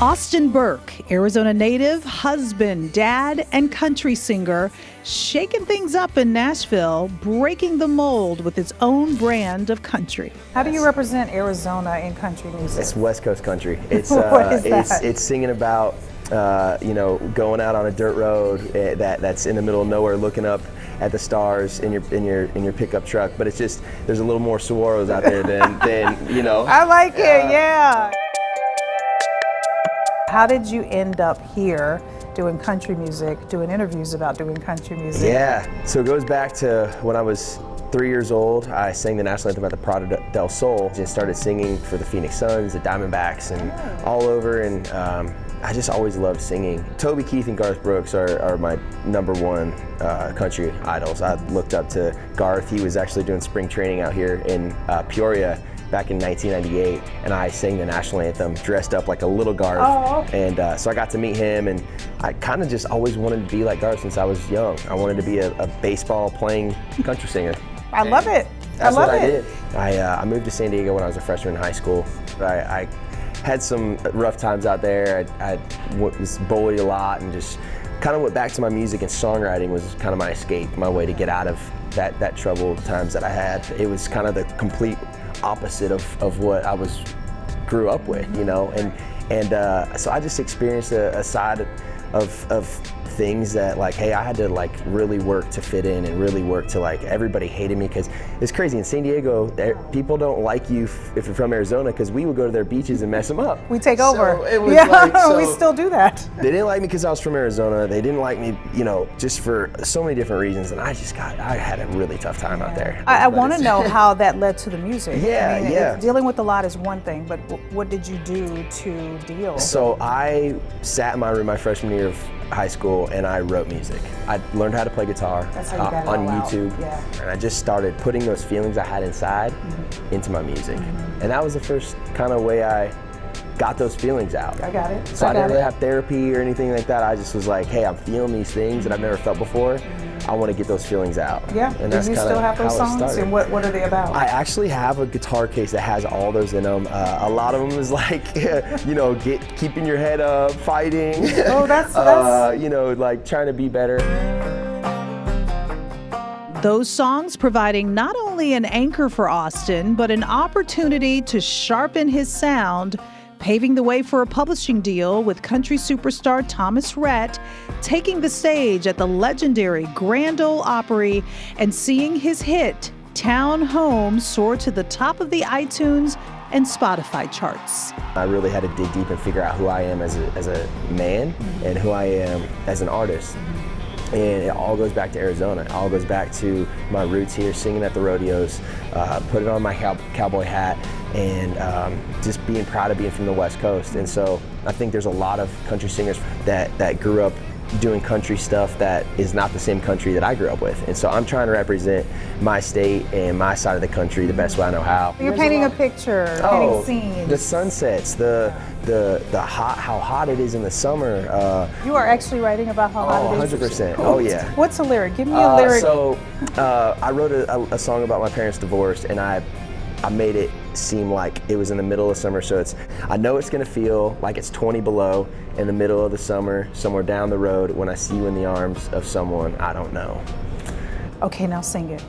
Austin Burke, Arizona native, husband, dad, and country singer, shaking things up in Nashville, breaking the mold with its own brand of country. How do you represent Arizona in country music? It's West Coast country. It's What is that? it's singing about going out on a dirt road that's in the middle of nowhere, looking up at the stars in your pickup truck. But it's just there's a little more saguaros out there than you know. I like it, yeah. How did you end up here doing country music, doing interviews about doing country music? Yeah, so it goes back to when I was 3 years old. I sang the national anthem at the Prado del Sol. Just started singing for the Phoenix Suns, the Diamondbacks, and all over. And I just always loved singing. Toby Keith and Garth Brooks are my #1 country idols. I looked up to Garth. He was actually doing spring training out here in Peoria back in 1998, and I sang the national anthem dressed up like a little Garth. Oh, okay. And so I got to meet him, and I kind of just always wanted to be like Garth since I was young. I wanted to be a baseball playing country singer. I love it. That's I love what I it. did. I moved to San Diego when I was a freshman in high school. I had some rough times out there. I was bullied a lot, and just kind of went back to my music, and songwriting was kind of my escape, my way to get out of that troubled times that I had. It was kind of the complete opposite of what I grew up with, you know, and so I just experienced a side of things that, like, hey, I had to like really work to fit in and really work to, like, everybody hated me because it's crazy in San Diego. People don't like you if you're from Arizona because we would go to their beaches and mess them up. We take over. So it was we still do that. They didn't like me because I was from Arizona. They didn't like me, you know, just for so many different reasons. And I had a really tough time out there. I want to know how that led to the music. Yeah, I mean, yeah. Dealing with a lot is one thing, but what did you do to deal? So I sat in my room my freshman year of high school and I wrote music. I learned how to play guitar on YouTube, and I just started putting those feelings I had inside into my music. And that was the first kind of way I got those feelings out. I got it. So I didn't really have therapy or anything like that. I just was like, hey, I'm feeling these things that I've never felt before. I want to get those feelings out. Yeah. And Do that's you still have those songs? And what are they about? I actually have a guitar case that has all those in them. A lot of them is like, you know, keeping your head up, fighting. Oh, that's you know, like trying to be better. Those songs providing not only an anchor for Austin, but an opportunity to sharpen his sound, paving the way for a publishing deal with country superstar Thomas Rhett, taking the stage at the legendary Grand Ole Opry, and seeing his hit, Town Home, soar to the top of the iTunes and Spotify charts. I really had to dig deep and figure out who I am as a man and who I am as an artist. And it all goes back to Arizona. It all goes back to my roots here, singing at the rodeos, putting on my cowboy hat, and just being proud of being from the West Coast. And so I think there's a lot of country singers that grew up doing country stuff that is not the same country that I grew up with. And so I'm trying to represent my state and my side of the country the best way I know how. You're painting a picture, painting scenes. The sunsets, the how hot it is in the summer. You are actually writing about how hot it is. 100%. Oh yeah. What's a lyric? Give me a lyric. So I wrote a song about my parents' divorce, and I made it seem like it was in the middle of summer, so I know it's gonna feel like it's 20 below in the middle of the summer, somewhere down the road, when I see you in the arms of someone I don't know. Okay, now sing it.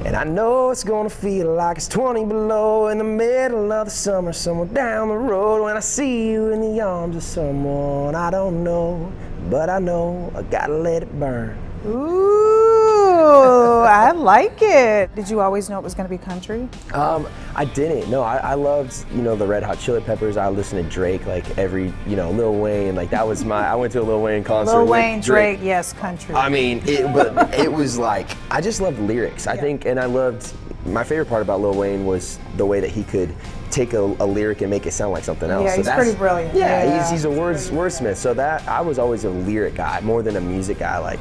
And I know it's gonna feel like it's 20 below in the middle of the summer, somewhere down the road, when I see you in the arms of someone I don't know, but I know I gotta let it burn. Ooh, I like it. Did you always know it was going to be country? I didn't. No, I loved, you know, the Red Hot Chili Peppers. I listened to Drake like every, you know, Lil Wayne. Like that was I went to a Lil Wayne concert. Lil Wayne, Drake, yes, country. I mean, but it was like, I just loved lyrics. I think, and I loved, my favorite part about Lil Wayne was the way that he could take a lyric and make it sound like something else. Yeah, he's pretty brilliant. Yeah, he's a wordsmith. So that, I was always a lyric guy more than a music guy. Like,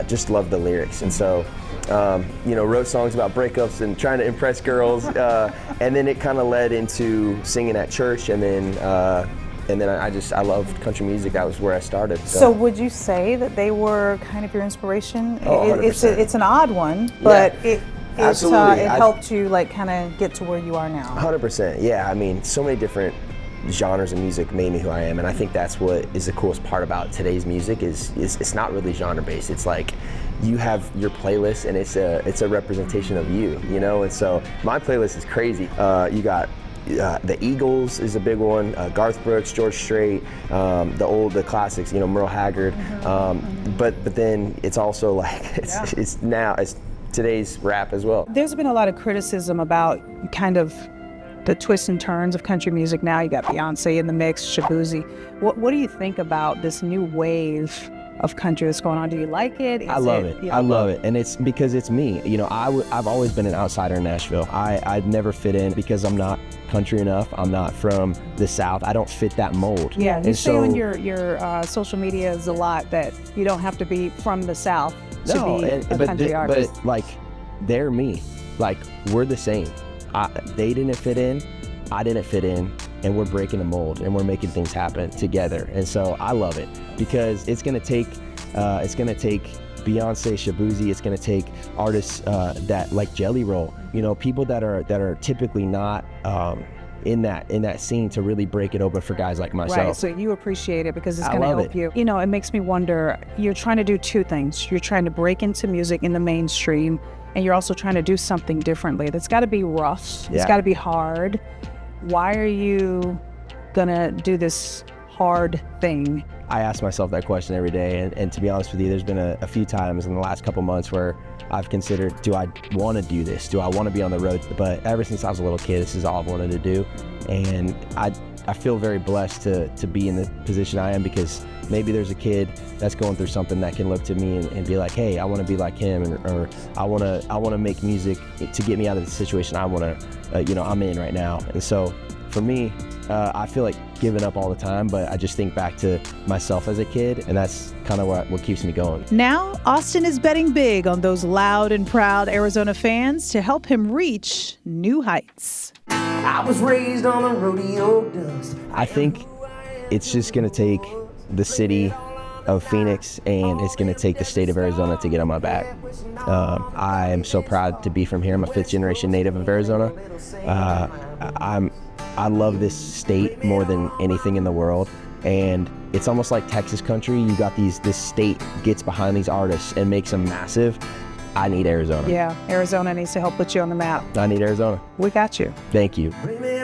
just loved the lyrics. And so, you know, wrote songs about breakups and trying to impress girls. And then it kind of led into singing at church. And then I loved country music. That was where I started. So would you say that they were kind of your inspiration? Oh, 100%. It's an odd one, but yeah. It helped you like kind of get to where you are now. 100%. Yeah, I mean, so many different genres of music made me who I am, and I think that's what is the coolest part about today's music is it's not really genre based. It's like you have your playlist, and it's a representation of you, you know. And so my playlist is crazy. You got the Eagles is a big one, Garth Brooks, George Strait, the classics, you know, Merle Haggard. But then it's also like it's today's rap as well. There's been a lot of criticism about kind of the twists and turns of country music now. You got Beyonce in the mix, Shabuzi. What do you think about this new wave of country that's going on? Do you like it? I love it. I love it. And it's because it's me. You know, I've always been an outsider in Nashville. I'd never fit in because I'm not country enough. I'm not from the South. I don't fit that mold. Yeah, you say on your social media is a lot that you don't have to be from the South to be a country artist. But like, they're me. Like, we're the same. They didn't fit in, I didn't fit in, and we're breaking the mold and we're making things happen together. And so I love it because it's gonna take Beyonce, Shabuzi. It's gonna take artists that like Jelly Roll. You know, people that are typically not in that scene to really break it open for guys like myself. Right. So you appreciate it because it's gonna help you. You know, it makes me wonder. You're trying to do two things. You're trying to break into music in the mainstream, and you're also trying to do something differently. That's got to be rough. It's got to be hard. Why are you gonna do this hard thing? I ask myself that question every day, and to be honest with you, there's been a few times in the last couple months where I've considered, do I want to do this? Do I want to be on the road? But ever since I was a little kid, this is all I've wanted to do, and I feel very blessed to be in the position I am, because maybe there's a kid that's going through something that can look to me and be like, hey, I want to be like him, or I want to make music to get me out of the situation I want to, I'm in right now. And so for me, I feel like giving up all the time, but I just think back to myself as a kid, and that's kind of what keeps me going. Now, Austin is betting big on those loud and proud Arizona fans to help him reach new heights. I was raised on the rodeo dust. I think it's just going to take the city of Phoenix, and it's going to take the state of Arizona to get on my back. I am so proud to be from here. I'm a fifth generation native of Arizona. I love this state more than anything in the world, and it's almost like Texas country. You got this state gets behind these artists and makes them massive. I need Arizona. Yeah, Arizona needs to help put you on the map. I need Arizona. We got you. Thank you. Bring me